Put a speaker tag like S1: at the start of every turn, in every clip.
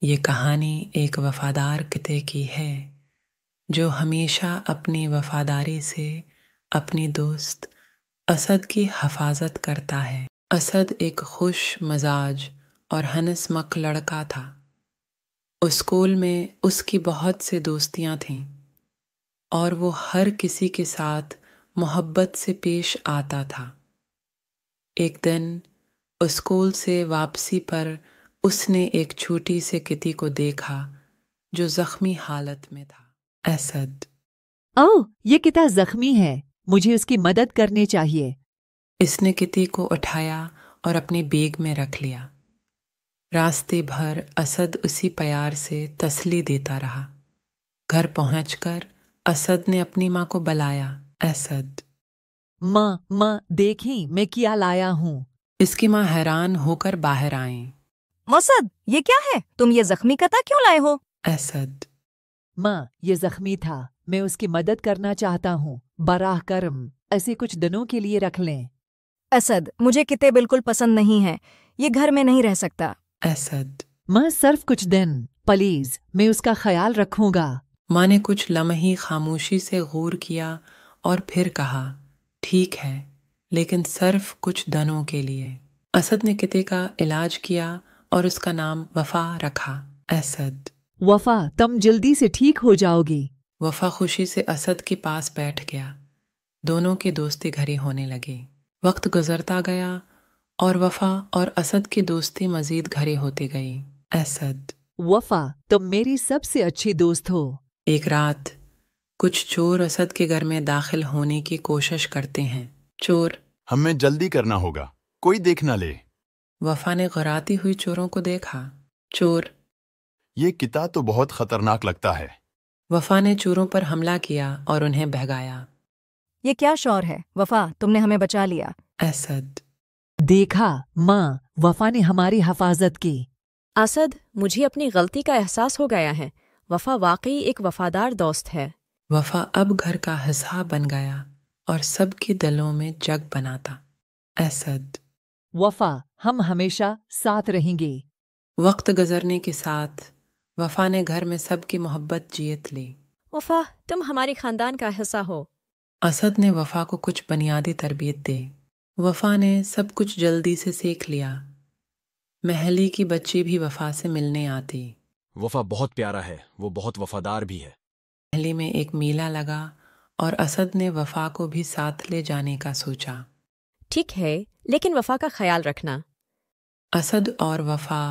S1: یہ کہانی ایک وفادار کتے کی ہے جو ہمیشہ اپنی وفاداری سے اپنی دوست اسد کی حفاظت کرتا ہے۔ اسد ایک خوش مزاج اور ہنس مخ لڑکا تھا۔ اسکول میں اس کی بہت سے دوستیاں تھیں اور وہ ہر کسی کے ساتھ محبت سے پیش آتا تھا۔ ایک دن اسکول سے واپسی پر اس نے ایک چھوٹی سے کتی کو دیکھا جو زخمی حالت میں تھا۔ اسد:
S2: اوہ، یہ کتا زخمی ہے، مجھے اس کی مدد کرنی چاہیے۔
S1: اس نے کتی کو اٹھایا اور اپنی بیگ میں رکھ لیا۔ راستے بھر اسد اسی پیار سے تسلی دیتا رہا۔ گھر پہنچ کر اسد نے اپنی ماں کو بلایا۔ اسد:
S2: ماں دیکھیں میں کیا لایا ہوں۔
S1: اس کی ماں حیران ہو کر باہر آئیں۔
S3: اسد، یہ کیا ہے؟ تم یہ زخمی کتا کیوں لائے ہو؟
S1: اسد:
S2: ماں، یہ زخمی تھا، میں اس کی مدد کرنا چاہتا ہوں، براہ کرم ایسے کچھ دنوں کے لیے رکھ لیں۔
S3: اسد، مجھے کتے بالکل پسند نہیں ہیں، یہ گھر میں نہیں رہ سکتا۔
S1: اسد:
S2: ماں صرف کچھ دن، پلیز، میں اس کا خیال رکھوں گا۔
S1: ماں نے کچھ لمحے خاموشی سے غور کیا اور پھر کہا، ٹھیک ہے، لیکن صرف کچھ دنوں کے لیے۔ اسد نے کتے کا علاج کیا اور اس کا نام وفا رکھا۔ اسد:
S2: وفا، تم جلدی سے ٹھیک ہو جاؤ گی۔
S1: وفا خوشی سے اسد کے پاس بیٹھ گیا۔ دونوں کی دوستی گہری ہونے لگی۔ وقت گزرتا گیا اور وفا اور اسد کی دوستی مزید گہری ہوتی گئی۔ اسد:
S2: وفا، تم میری سب سے اچھی دوست ہو۔
S1: ایک رات کچھ چور اسد کے گھر میں داخل ہونے کی کوشش کرتے ہیں۔ چور:
S4: ہمیں جلدی کرنا ہوگا، کوئی دیکھ نہ لے۔
S1: وفا نے غراتی ہوئی چوروں کو دیکھا۔ چور:
S4: یہ کتا تو بہت خطرناک لگتا ہے۔
S1: وفا نے چوروں پر حملہ کیا اور انہیں بھگایا۔
S3: یہ کیا شور ہے؟ وفا، تم نے ہمیں بچا لیا۔
S1: اسد:
S2: دیکھا ماں، وفا نے ہماری حفاظت کی۔
S5: اسد، مجھے اپنی غلطی کا احساس ہو گیا ہے۔ وفا واقعی ایک وفادار دوست ہے۔
S1: وفا اب گھر کا حصہ بن گیا اور سب کے دلوں میں جگ بناتا۔ اسد:
S2: وفا، ہم ہمیشہ ساتھ رہیں گے۔
S1: وقت گزرنے کے ساتھ وفا نے گھر میں سب کی محبت جیت لی۔
S5: وفا، تم ہمارے خاندان کا حصہ ہو۔
S1: اسد نے وفا کو کچھ بنیادی تربیت دی۔ وفا نے سب کچھ جلدی سے سیکھ لیا۔ محلی کی بچی بھی وفا سے ملنے آتی۔
S6: وفا بہت پیارا ہے، وہ بہت وفادار بھی ہے۔
S1: محلی میں ایک میلہ لگا اور اسد نے وفا کو بھی ساتھ لے جانے کا سوچا۔
S5: ٹھیک ہے، لیکن وفا کا خیال رکھنا۔
S1: اسد اور وفا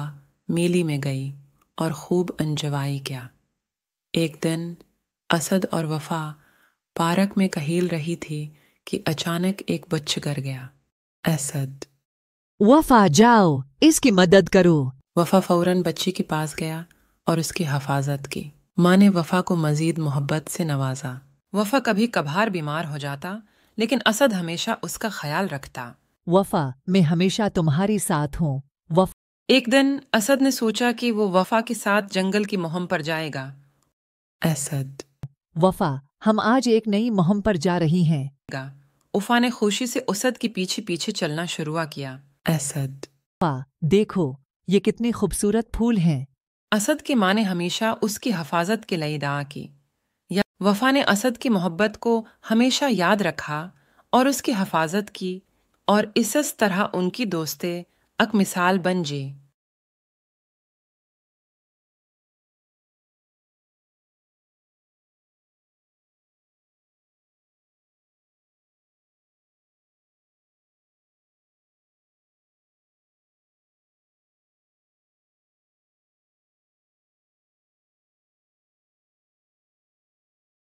S1: میلے میں گئی اور خوب انجوائے کیا۔ ایک دن اسد اور وفا پارک میں کھیل رہی تھی کہ اچانک ایک بچہ گر گیا۔ اسد:
S2: وفا، جاؤ، اس کی مدد کرو۔
S1: وفا فوراً بچی کے پاس گیا اور اس کی حفاظت کی۔ ماں نے وفا کو مزید محبت سے نوازا۔ وفا کبھی کبھار بیمار ہو جاتا، لیکن اسد ہمیشہ اس کا خیال رکھتا۔
S2: وفا، میں ہمیشہ تمہاری ساتھ ہوں۔ وفا:
S1: ایک دن اسد نے سوچا کہ وہ وفا کے ساتھ جنگل کی مہم پر جائے گا۔ اسد:
S2: وفا، ہم آج ایک نئی مہم پر جا رہی ہیں۔
S1: وفا نے خوشی سے اسد کے پیچھے پیچھے چلنا شروع کیا۔ اسد:
S2: وفا، دیکھو، یہ کتنے خوبصورت پھول ہیں۔
S1: اسد کی ماں نے ہمیشہ اس کی حفاظت کے لیے دعا کی۔ وفا نے اسد کی محبت کو ہمیشہ یاد رکھا اور اس کی حفاظت کی، اور اس طرح ان کی دوستی ایک مثال بن گئی۔